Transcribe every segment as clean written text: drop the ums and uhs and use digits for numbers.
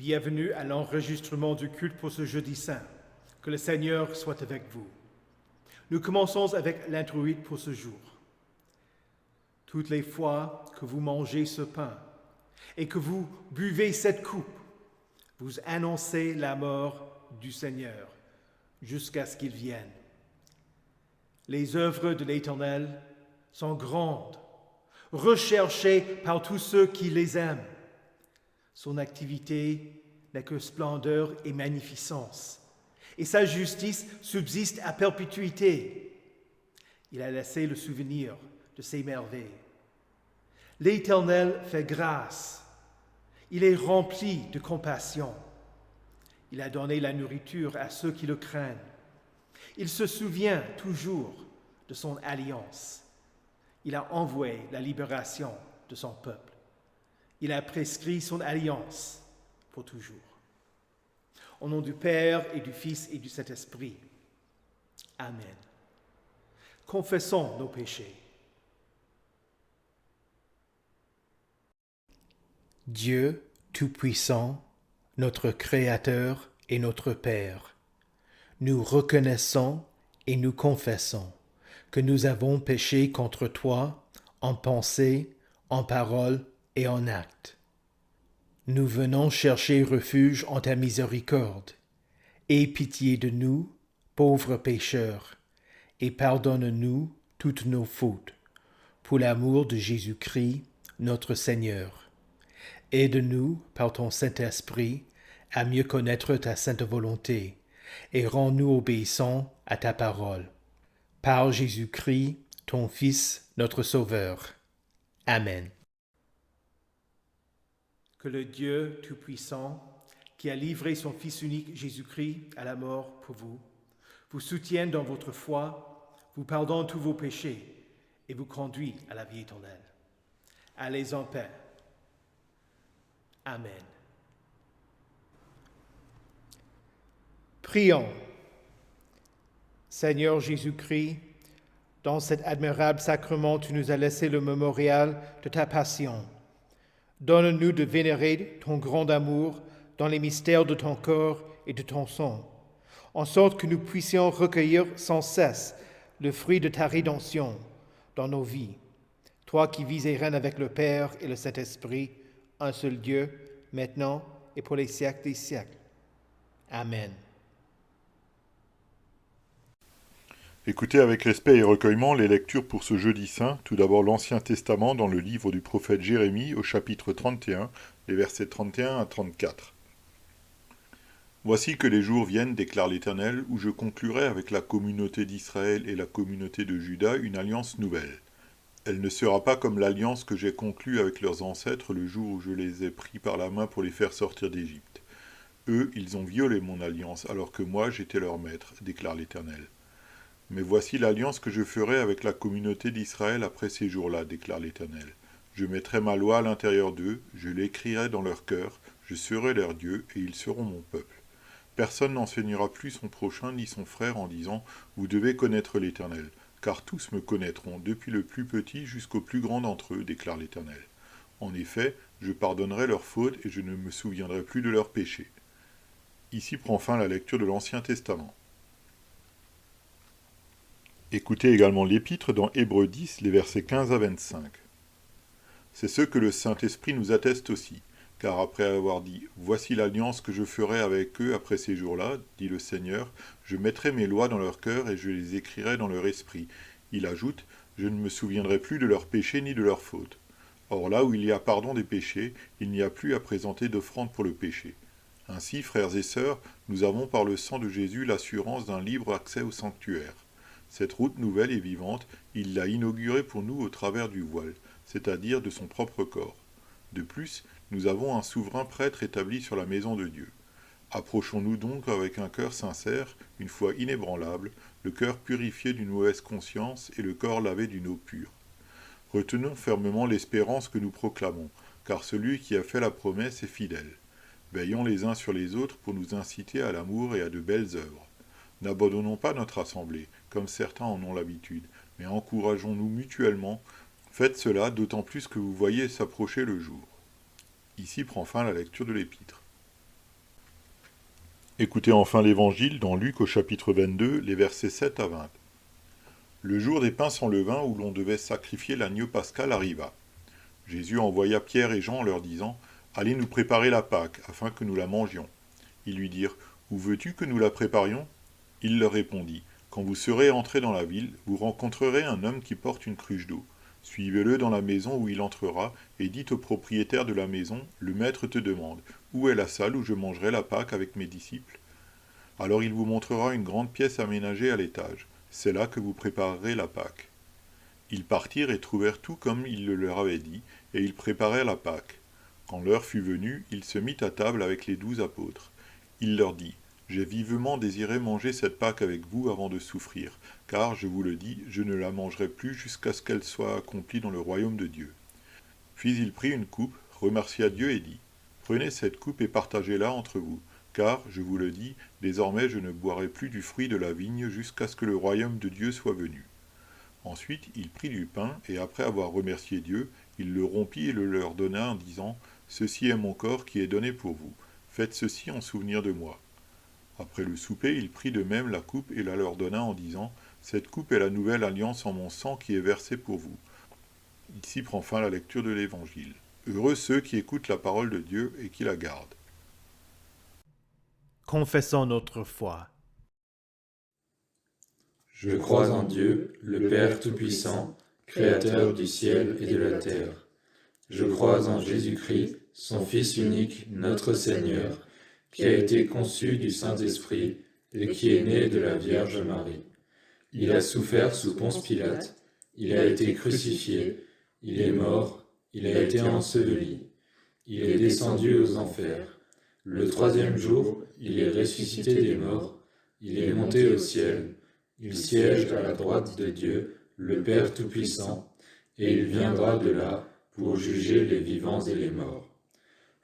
Bienvenue à l'enregistrement du culte pour ce jeudi saint. Que le Seigneur soit avec vous. Nous commençons avec l'introïte pour ce jour. Toutes les fois que vous mangez ce pain et que vous buvez cette coupe, vous annoncez la mort du Seigneur jusqu'à ce qu'il vienne. Les œuvres de l'Éternel sont grandes, recherchées par tous ceux qui les aiment. Son activité n'est que splendeur et magnificence, et sa justice subsiste à perpétuité. Il a laissé le souvenir de ses merveilles. L'Éternel fait grâce. Il est rempli de compassion. Il a donné la nourriture à ceux qui le craignent. Il se souvient toujours de son alliance. Il a envoyé la libération de son peuple. Il a prescrit son alliance pour toujours. Au nom du Père et du Fils et du Saint-Esprit. Amen. Confessons nos péchés. Dieu Tout-Puissant, notre Créateur et notre Père, nous reconnaissons et nous confessons que nous avons péché contre toi en pensée, en parole et en acte. Nous venons chercher refuge en ta miséricorde. Aie pitié de nous, pauvres pécheurs, et pardonne-nous toutes nos fautes, pour l'amour de Jésus-Christ, notre Seigneur. Aide-nous, par ton Saint-Esprit, à mieux connaître ta sainte volonté, et rends-nous obéissants à ta parole. Par Jésus-Christ, ton Fils, notre Sauveur. Amen. Que le Dieu Tout-Puissant, qui a livré son Fils unique Jésus-Christ à la mort pour vous, vous soutienne dans votre foi, vous pardonne tous vos péchés et vous conduit à la vie éternelle. Allez en paix. Amen. Prions. Seigneur Jésus-Christ, dans cet admirable sacrement, tu nous as laissé le mémorial de ta passion. Donne-nous de vénérer ton grand amour dans les mystères de ton corps et de ton sang, en sorte que nous puissions recueillir sans cesse le fruit de ta rédemption dans nos vies. Toi qui vis et règnes avec le Père et le Saint-Esprit, un seul Dieu, maintenant et pour les siècles des siècles. Amen. Écoutez avec respect et recueillement les lectures pour ce jeudi saint. Tout d'abord l'Ancien Testament dans le livre du prophète Jérémie au chapitre 31, les versets 31 à 34. Voici que les jours viennent, déclare l'Éternel, où je conclurai avec la communauté d'Israël et la communauté de Juda une alliance nouvelle. Elle ne sera pas comme l'alliance que j'ai conclue avec leurs ancêtres le jour où je les ai pris par la main pour les faire sortir d'Égypte. Eux, ils ont violé mon alliance, alors que moi j'étais leur maître, déclare l'Éternel. Mais voici l'alliance que je ferai avec la communauté d'Israël après ces jours-là, déclare l'Éternel. Je mettrai ma loi à l'intérieur d'eux, je l'écrirai dans leur cœur, je serai leur Dieu, et ils seront mon peuple. Personne n'enseignera plus son prochain ni son frère en disant « Vous devez connaître l'Éternel », car tous me connaîtront, depuis le plus petit jusqu'au plus grand d'entre eux, déclare l'Éternel. En effet, je pardonnerai leurs fautes et je ne me souviendrai plus de leurs péchés. Ici prend fin la lecture de l'Ancien Testament. Écoutez également l'Épître dans Hébreux 10, les versets 15 à 25. C'est ce que le Saint-Esprit nous atteste aussi, car après avoir dit « Voici l'alliance que je ferai avec eux après ces jours-là, dit le Seigneur, je mettrai mes lois dans leur cœur et je les écrirai dans leur esprit. » Il ajoute « Je ne me souviendrai plus de leurs péchés ni de leurs fautes. » Or là où il y a pardon des péchés, il n'y a plus à présenter d'offrande pour le péché. Ainsi, frères et sœurs, nous avons par le sang de Jésus l'assurance d'un libre accès au sanctuaire. Cette route nouvelle et vivante, il l'a inaugurée pour nous au travers du voile, c'est-à-dire de son propre corps. De plus, nous avons un souverain prêtre établi sur la maison de Dieu. Approchons-nous donc avec un cœur sincère, une foi inébranlable, le cœur purifié d'une mauvaise conscience et le corps lavé d'une eau pure. Retenons fermement l'espérance que nous proclamons, car celui qui a fait la promesse est fidèle. Veillons les uns sur les autres pour nous inciter à l'amour et à de belles œuvres. N'abandonnons pas notre assemblée, comme certains en ont l'habitude, mais encourageons-nous mutuellement. Faites cela d'autant plus que vous voyez s'approcher le jour. Ici prend fin la lecture de l'Épître. Écoutez enfin l'Évangile dans Luc au chapitre 22, les versets 7 à 20. Le jour des pains sans levain où l'on devait sacrifier l'agneau pascal arriva. Jésus envoya Pierre et Jean en leur disant « Allez nous préparer la Pâque, afin que nous la mangions. » Ils lui dirent « Où veux-tu que nous la préparions ?» Il leur répondit « Quand vous serez entrés dans la ville, vous rencontrerez un homme qui porte une cruche d'eau. Suivez-le dans la maison où il entrera, et dites au propriétaire de la maison, le maître te demande, où est la salle où je mangerai la Pâque avec mes disciples ? Alors il vous montrera une grande pièce aménagée à l'étage. C'est là que vous préparerez la Pâque. Ils partirent et trouvèrent tout comme il le leur avait dit, et ils préparèrent la Pâque. Quand l'heure fut venue, il se mit à table avec les 12 apôtres. Il leur dit, « J'ai vivement désiré manger cette Pâque avec vous avant de souffrir, car, je vous le dis, je ne la mangerai plus jusqu'à ce qu'elle soit accomplie dans le royaume de Dieu. » Puis il prit une coupe, remercia Dieu et dit, « Prenez cette coupe et partagez-la entre vous, car, je vous le dis, désormais je ne boirai plus du fruit de la vigne jusqu'à ce que le royaume de Dieu soit venu. » Ensuite il prit du pain, et après avoir remercié Dieu, il le rompit et le leur donna en disant, « Ceci est mon corps qui est donné pour vous. Faites ceci en souvenir de moi. » Après le souper, il prit de même la coupe et la leur donna en disant, « Cette coupe est la nouvelle alliance en mon sang qui est versée pour vous. » Ici prend fin la lecture de l'Évangile. Heureux ceux qui écoutent la parole de Dieu et qui la gardent. Confessons notre foi. Je crois en Dieu, le Père Tout-Puissant, Créateur du ciel et de la terre. Je crois en Jésus-Christ, son Fils unique, notre Seigneur, qui a été conçu du Saint-Esprit et qui est né de la Vierge Marie. Il a souffert sous Ponce Pilate, il a été crucifié, il est mort, il a été enseveli, il est descendu aux enfers. Le troisième jour, il est ressuscité des morts, il est monté au ciel, il siège à la droite de Dieu, le Père Tout-Puissant, et il viendra de là pour juger les vivants et les morts.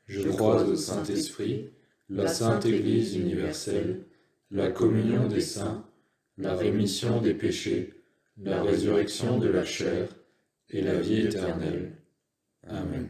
Je crois au Saint-Esprit, la Sainte Église universelle, la communion des saints, la rémission des péchés, la résurrection de la chair et la vie éternelle. Amen.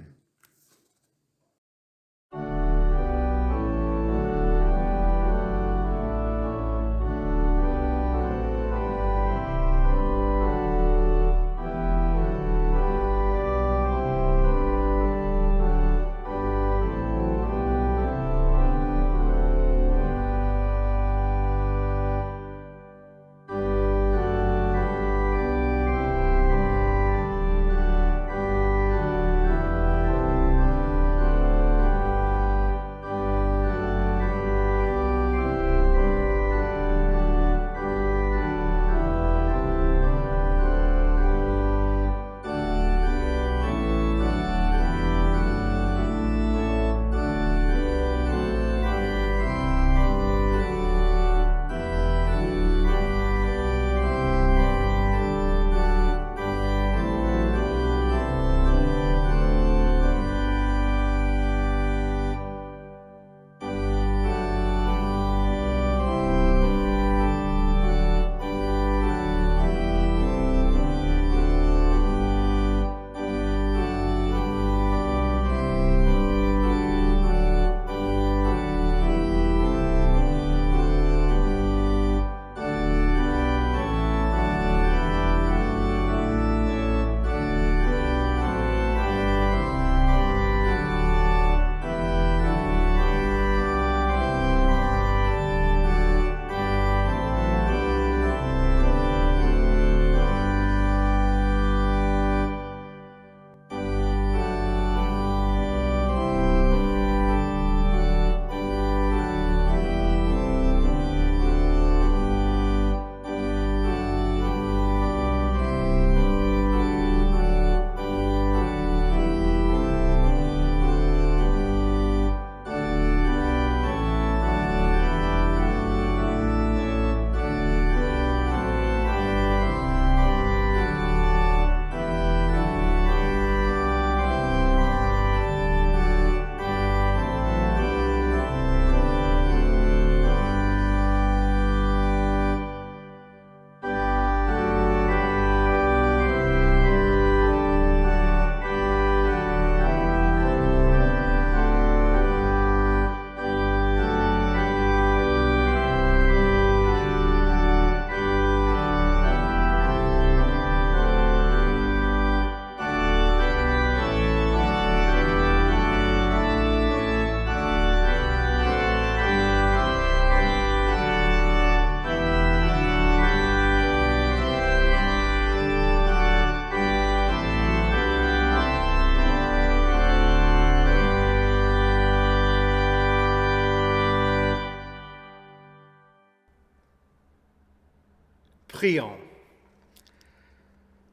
Prions.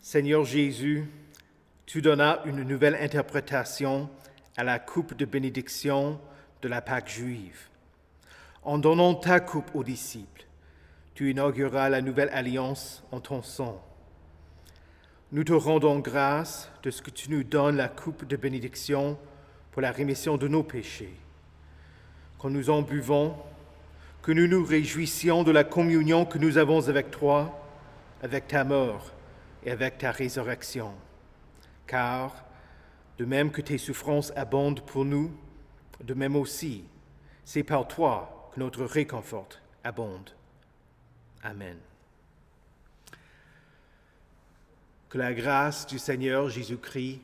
Seigneur Jésus, tu donnas une nouvelle interprétation à la coupe de bénédiction de la Pâque juive. En donnant ta coupe aux disciples, tu inaugureras la nouvelle alliance en ton sang. Nous te rendons grâce de ce que tu nous donnes la coupe de bénédiction pour la rémission de nos péchés. Quand nous en buvons, que nous nous réjouissions de la communion que nous avons avec toi, avec ta mort et avec ta résurrection. Car, de même que tes souffrances abondent pour nous, de même aussi, c'est par toi que notre réconfort abonde. Amen. Que la grâce du Seigneur Jésus-Christ,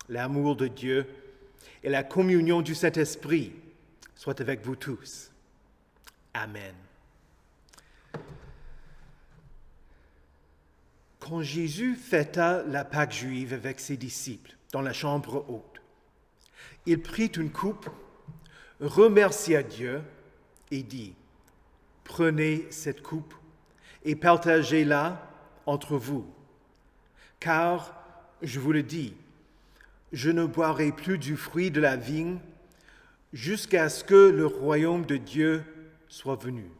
l'amour de Dieu et la communion du Saint-Esprit soient avec vous tous. Amen. Quand Jésus fêta la Pâque juive avec ses disciples dans la chambre haute, il prit une coupe, remercia Dieu et dit, « Prenez cette coupe et partagez-la entre vous, car, je vous le dis, je ne boirai plus du fruit de la vigne jusqu'à ce que le royaume de Dieu soit venu. »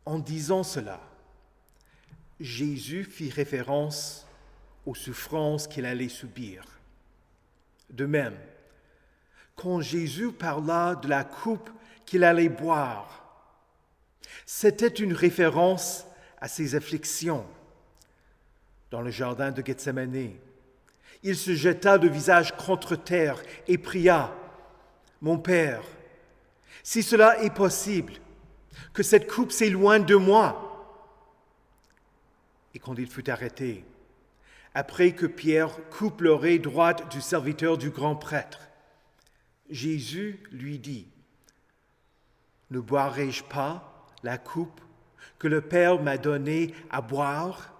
En disant cela, Jésus fit référence aux souffrances qu'il allait subir. De même, quand Jésus parla de la coupe qu'il allait boire, c'était une référence à ses afflictions. Dans le jardin de Gethsémani, il se jeta le visage contre terre et pria, « Mon Père, si cela est possible, que cette coupe s'éloigne de moi. » Et quand il fut arrêté, après que Pierre coupe l'oreille droite du serviteur du grand prêtre, Jésus lui dit, « Ne boirai-je pas la coupe que le Père m'a donnée à boire ?»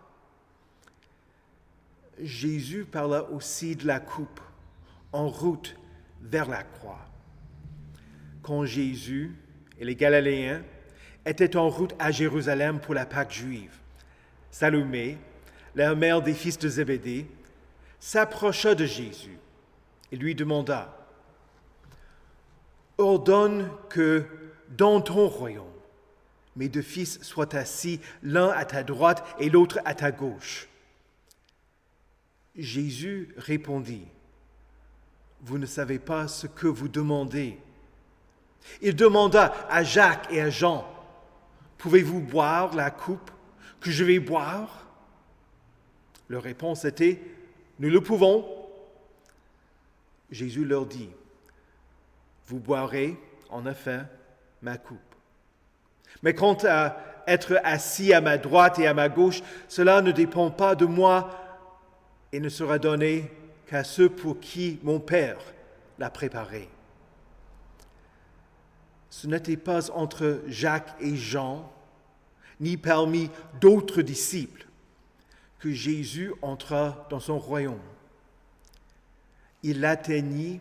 Jésus parla aussi de la coupe en route vers la croix. Quand Jésus et les Galiléens étaient en route à Jérusalem pour la Pâque juive, Salomé, la mère des fils de Zébédée, s'approcha de Jésus et lui demanda, « Ordonne que dans ton royaume, mes deux fils soient assis l'un à ta droite et l'autre à ta gauche. » Jésus répondit, « Vous ne savez pas ce que vous demandez. » Il demanda à Jacques et à Jean, « Pouvez-vous boire la coupe que je vais boire ?» Leur réponse était, « Nous le pouvons. » Jésus leur dit, « Vous boirez en effet ma coupe. Mais quant à être assis à ma droite et à ma gauche, cela ne dépend pas de moi et ne sera donné qu'à ceux pour qui mon Père l'a préparé. » Ce n'était pas entre Jacques et Jean, ni parmi d'autres disciples, que Jésus entra dans son royaume. Il l'atteignit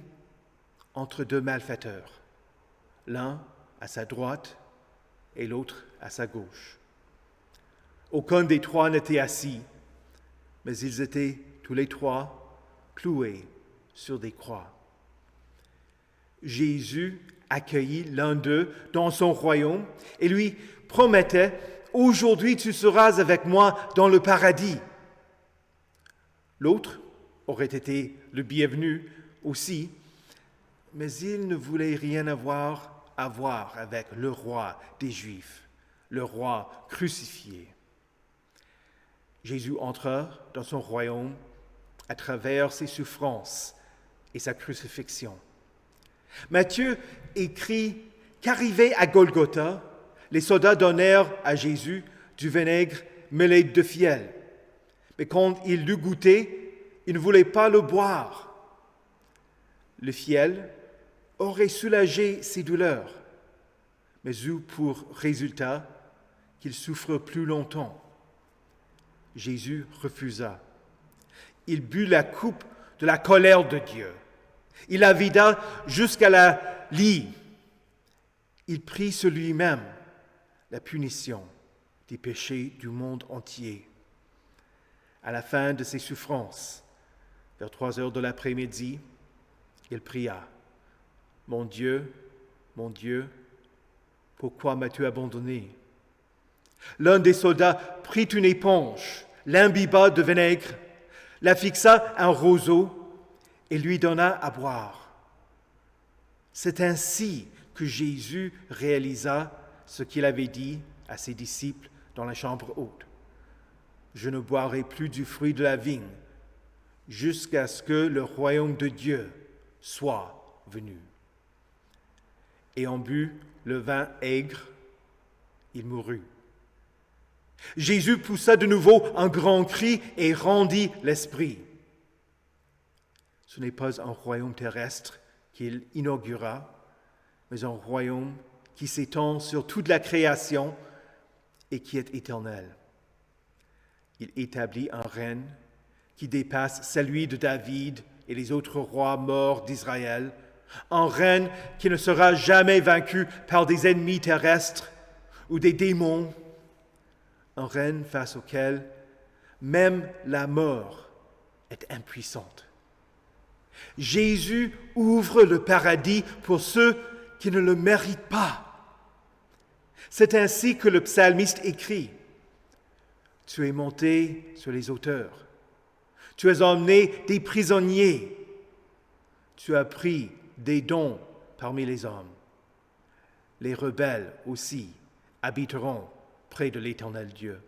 entre deux malfaiteurs, l'un à sa droite et l'autre à sa gauche. Aucun des trois n'était assis, mais ils étaient tous les trois cloués sur des croix. Jésus accueillit l'un d'eux dans son royaume et lui promettait, « Aujourd'hui tu seras avec moi dans le paradis. » L'autre aurait été le bienvenu aussi, mais il ne voulait rien avoir à voir avec le roi des Juifs, le roi crucifié. Jésus entra dans son royaume à travers ses souffrances et sa crucifixion. Matthieu écrit qu'arrivés à Golgotha, les soldats donnèrent à Jésus du vinaigre mêlé de fiel. Mais quand il l'eut goûté, il ne voulait pas le boire. Le fiel aurait soulagé ses douleurs, mais eut pour résultat qu'il souffre plus longtemps. Jésus refusa. Il but la coupe de la colère de Dieu. Il la vida jusqu'à la lie. Il prit sur lui-même la punition des péchés du monde entier. À la fin de ses souffrances, vers 3 heures de l'après-midi, il pria, « mon Dieu, pourquoi m'as-tu abandonné ?» L'un des soldats prit une éponge, l'imbiba de vinaigre, la fixa à un roseau et lui donna à boire. C'est ainsi que Jésus réalisa ce qu'il avait dit à ses disciples dans la chambre haute. « Je ne boirai plus du fruit de la vigne jusqu'à ce que le royaume de Dieu soit venu. » Ayant bu le vin aigre, il mourut. Jésus poussa de nouveau un grand cri et rendit l'esprit. Ce n'est pas un royaume terrestre qu'il inaugura, mais un royaume qui s'étend sur toute la création et qui est éternel. Il établit un règne qui dépasse celui de David et les autres rois morts d'Israël, un règne qui ne sera jamais vaincu par des ennemis terrestres ou des démons, un règne face auquel même la mort est impuissante. Jésus ouvre le paradis pour ceux qui ne le méritent pas. C'est ainsi que le psalmiste écrit, « Tu es monté sur les hauteurs, tu as emmené des prisonniers, tu as pris des dons parmi les hommes. Les rebelles aussi habiteront près de l'Éternel Dieu. »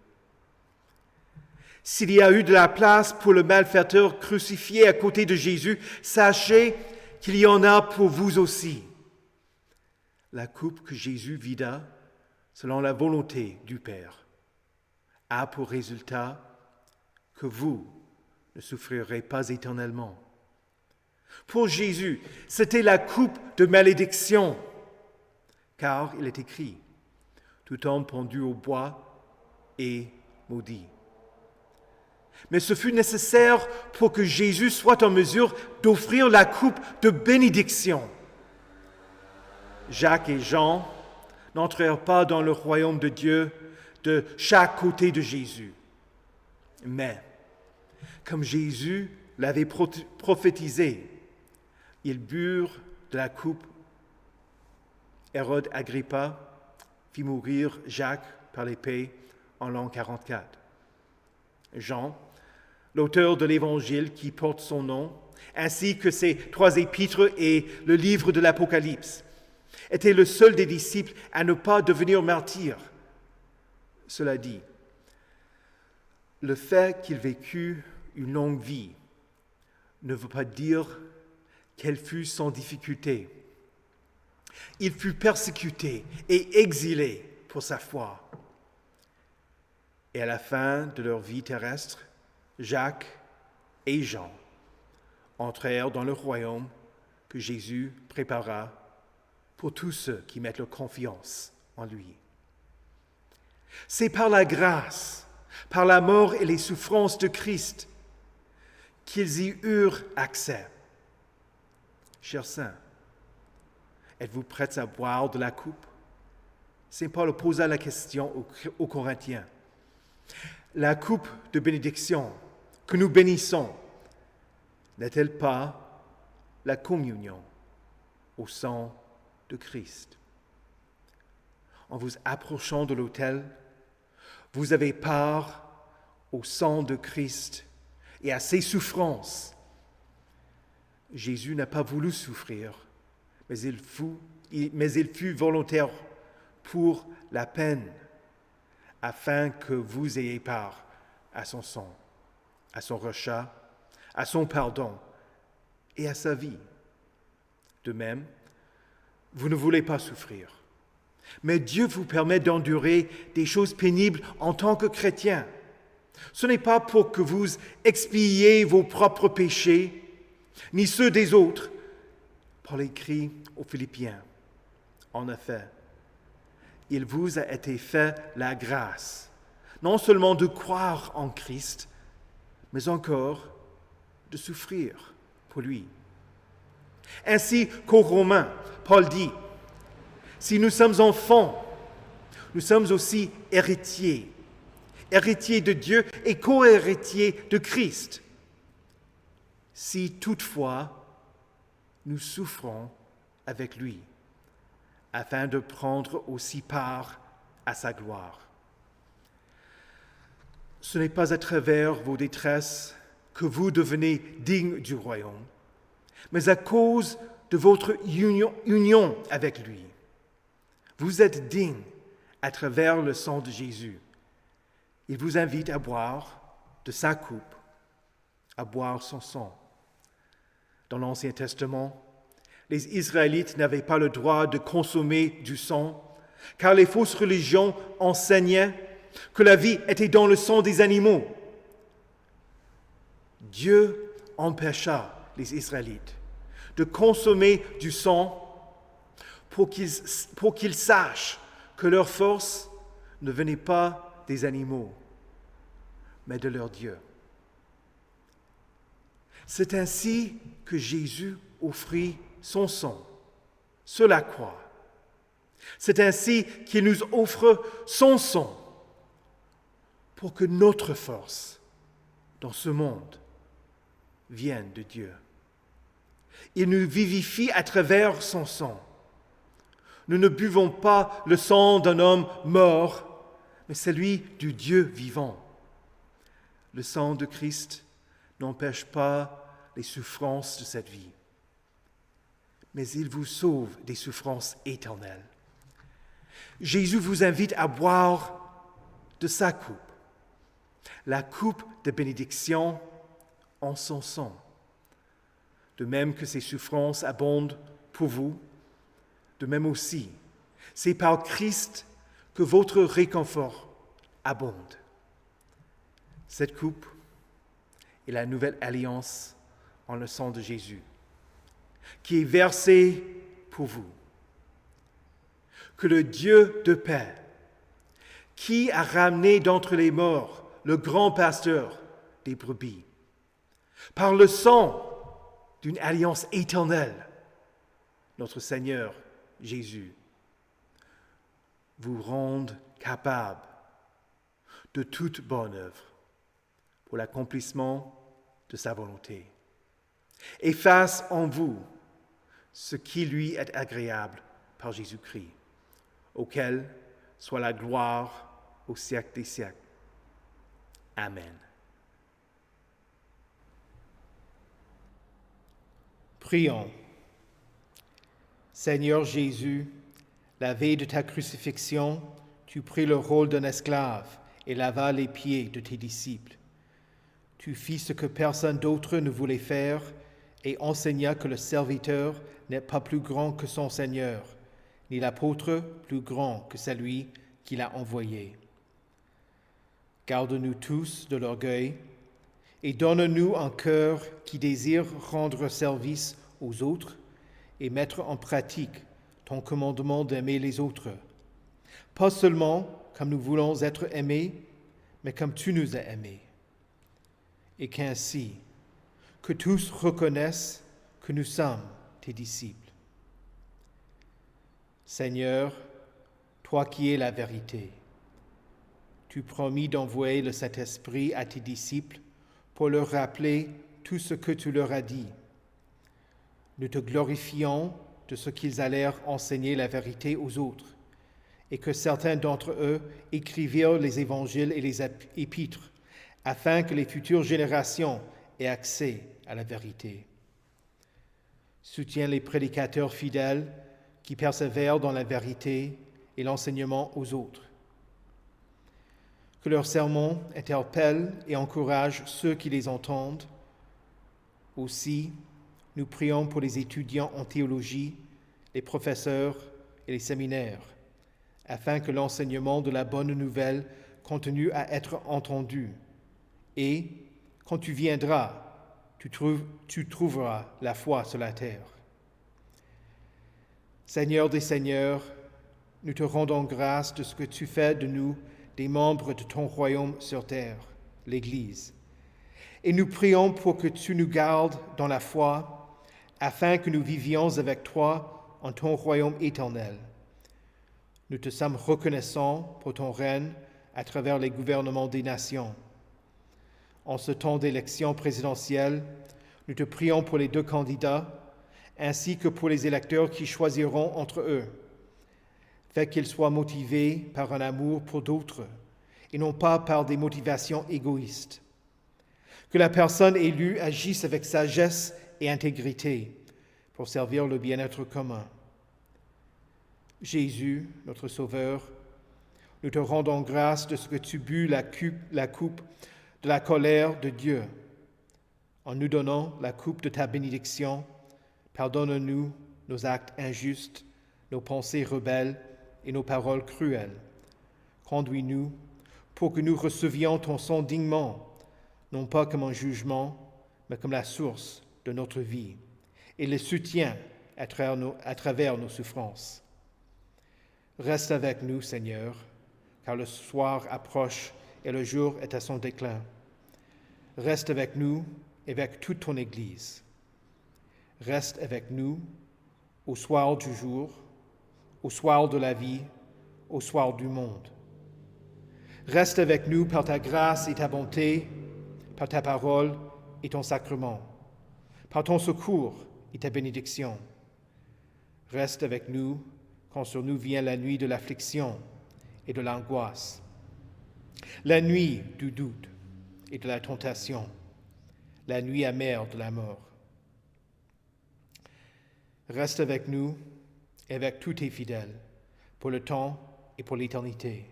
S'il y a eu de la place pour le malfaiteur crucifié à côté de Jésus, sachez qu'il y en a pour vous aussi. La coupe que Jésus vida, selon la volonté du Père, a pour résultat que vous ne souffrirez pas éternellement. Pour Jésus, c'était la coupe de malédiction, car il est écrit, « Tout homme pendu au bois est maudit. » Mais ce fut nécessaire pour que Jésus soit en mesure d'offrir la coupe de bénédiction. Jacques et Jean n'entrèrent pas dans le royaume de Dieu de chaque côté de Jésus. Mais, comme Jésus l'avait prophétisé, ils burent de la coupe. Hérode Agrippa fit mourir Jacques par l'épée en l'an 44. Jean, l'auteur de l'Évangile qui porte son nom, ainsi que ses 3 épîtres et le livre de l'Apocalypse, était le seul des disciples à ne pas devenir martyr. Cela dit, le fait qu'il vécut une longue vie ne veut pas dire qu'elle fut sans difficulté. Il fut persécuté et exilé pour sa foi. Et à la fin de leur vie terrestre, Jacques et Jean entrèrent dans le royaume que Jésus prépara pour tous ceux qui mettent leur confiance en lui. C'est par la grâce, par la mort et les souffrances de Christ qu'ils y eurent accès. Chers saints, êtes-vous prêts à boire de la coupe? Saint Paul posa la question aux Corinthiens. La coupe de bénédiction que nous bénissons n'est-elle pas la communion au sang de Christ? En vous approchant de l'autel, vous avez part au sang de Christ et à ses souffrances. Jésus n'a pas voulu souffrir, mais il fut volontaire pour la peine, afin que vous ayez part à son sang, à son rachat, à son pardon et à sa vie. De même, vous ne voulez pas souffrir, mais Dieu vous permet d'endurer des choses pénibles en tant que chrétien. Ce n'est pas pour que vous expiiez vos propres péchés, ni ceux des autres. Paul écrit aux Philippiens, en effet, il vous a été fait la grâce, non seulement de croire en Christ, mais encore de souffrir pour lui. Ainsi qu'aux Romains, Paul dit, « Si nous sommes enfants, nous sommes aussi héritiers, héritiers de Dieu et co-héritiers de Christ. Si toutefois nous souffrons avec lui, afin de prendre aussi part à sa gloire. Ce n'est pas à travers vos détresses que vous devenez dignes du royaume, mais à cause de votre union avec lui. Vous êtes dignes à travers le sang de Jésus. Il vous invite à boire de sa coupe, à boire son sang. Dans l'Ancien Testament, les Israélites n'avaient pas le droit de consommer du sang, car les fausses religions enseignaient que la vie était dans le sang des animaux. Dieu empêcha les Israélites de consommer du sang pour qu'ils sachent que leur force ne venait pas des animaux, mais de leur Dieu. C'est ainsi que Jésus offrit son sang sur la croix. C'est ainsi qu'il nous offre son sang pour que notre force dans ce monde vienne de Dieu. Il nous vivifie à travers son sang. Nous ne buvons pas le sang d'un homme mort, mais celui du Dieu vivant. Le sang de Christ n'empêche pas les souffrances de cette vie, mais il vous sauve des souffrances éternelles. Jésus vous invite à boire de sa coupe, la coupe de bénédiction en son sang. De même que ses souffrances abondent pour vous, de même aussi, c'est par Christ que votre réconfort abonde. Cette coupe est la nouvelle alliance en le sang de Jésus, qui est versée pour vous. Que le Dieu de paix, qui a ramené d'entre les morts le grand pasteur des brebis, par le sang d'une alliance éternelle, notre Seigneur Jésus, vous rende capable de toute bonne œuvre pour l'accomplissement de sa volonté, et fasse en vous ce qui lui est agréable par Jésus-Christ, auquel soit la gloire au siècle des siècles. Amen. Prions. Seigneur Jésus, la veille de ta crucifixion, tu pris le rôle d'un esclave et lavas les pieds de tes disciples. Tu fis ce que personne d'autre ne voulait faire et enseigna que le serviteur n'est pas plus grand que son Seigneur, ni l'apôtre plus grand que celui qui l'a envoyé. Garde-nous tous de l'orgueil et donne-nous un cœur qui désire rendre service aux autres et mettre en pratique ton commandement d'aimer les autres, pas seulement comme nous voulons être aimés, mais comme tu nous as aimés. Et qu'ainsi, que tous reconnaissent que nous sommes tes disciples. Seigneur, toi qui es la vérité, tu promis d'envoyer le Saint-Esprit à tes disciples pour leur rappeler tout ce que tu leur as dit. Nous te glorifions de ce qu'ils allèrent enseigner la vérité aux autres, et que certains d'entre eux écrivirent les évangiles et les épîtres, afin que les futures générations aient accès à la vérité. Soutiens les prédicateurs fidèles qui persévèrent dans la vérité et l'enseignement aux autres. Que leurs sermons interpellent et encouragent ceux qui les entendent. Aussi, nous prions pour les étudiants en théologie, les professeurs et les séminaires, afin que l'enseignement de la bonne nouvelle continue à être entendu. Et, quand tu viendras, tu trouveras la foi sur la terre. Seigneur des Seigneurs, nous te rendons grâce de ce que tu fais de nous des membres de ton royaume sur terre, l'Église. Et nous prions pour que tu nous gardes dans la foi, afin que nous vivions avec toi en ton royaume éternel. Nous te sommes reconnaissants pour ton règne à travers les gouvernements des nations. En ce temps d'élection présidentielle, nous te prions pour les 2 candidats, ainsi que pour les électeurs qui choisiront entre eux. Fais qu'ils soient motivés par un amour pour d'autres et non pas par des motivations égoïstes. Que la personne élue agisse avec sagesse et intégrité pour servir le bien-être commun. Jésus, notre Sauveur, nous te rendons grâce de ce que tu bus la coupe de la colère de Dieu. En nous donnant la coupe de ta bénédiction, pardonne-nous nos actes injustes, nos pensées rebelles et nos paroles cruelles. Conduis-nous pour que nous recevions ton sang dignement, non pas comme un jugement, mais comme la source de notre vie et le soutien à travers nos souffrances. Reste avec nous, Seigneur, car le soir approche et le jour est à son déclin. Reste avec nous et avec toute ton Église. Reste avec nous au soir du jour, au soir de la vie, au soir du monde. Reste avec nous par ta grâce et ta bonté, par ta parole et ton sacrement, par ton secours et ta bénédiction. Reste avec nous quand sur nous vient la nuit de l'affliction et de l'angoisse, la nuit du doute et de la tentation, la nuit amère de la mort. Reste avec nous et avec tous tes fidèles, pour le temps et pour l'éternité.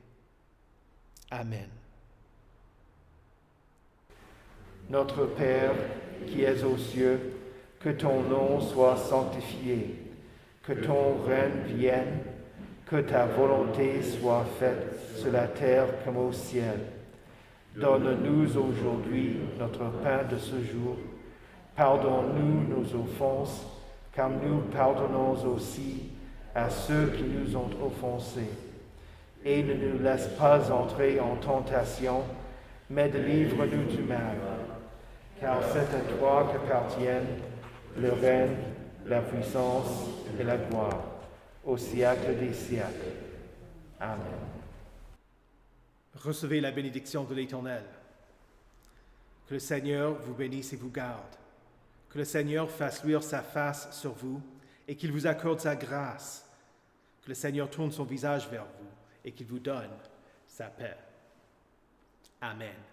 Amen. Notre Père, qui es aux cieux, que ton nom soit sanctifié, que ton règne vienne, que ta volonté soit faite sur la terre comme au ciel. Donne-nous aujourd'hui notre pain de ce jour. Pardonne-nous nos offenses, comme nous pardonnons aussi à ceux qui nous ont offensés. Et ne nous laisse pas entrer en tentation, mais délivre-nous du mal. Car c'est à toi qu'appartiennent le règne, la puissance et la gloire, au siècle des siècles. Amen. Recevez la bénédiction de l'Éternel. Que le Seigneur vous bénisse et vous garde. Que le Seigneur fasse luire sa face sur vous et qu'il vous accorde sa grâce. Que le Seigneur tourne son visage vers vous et qu'il vous donne sa paix. Amen.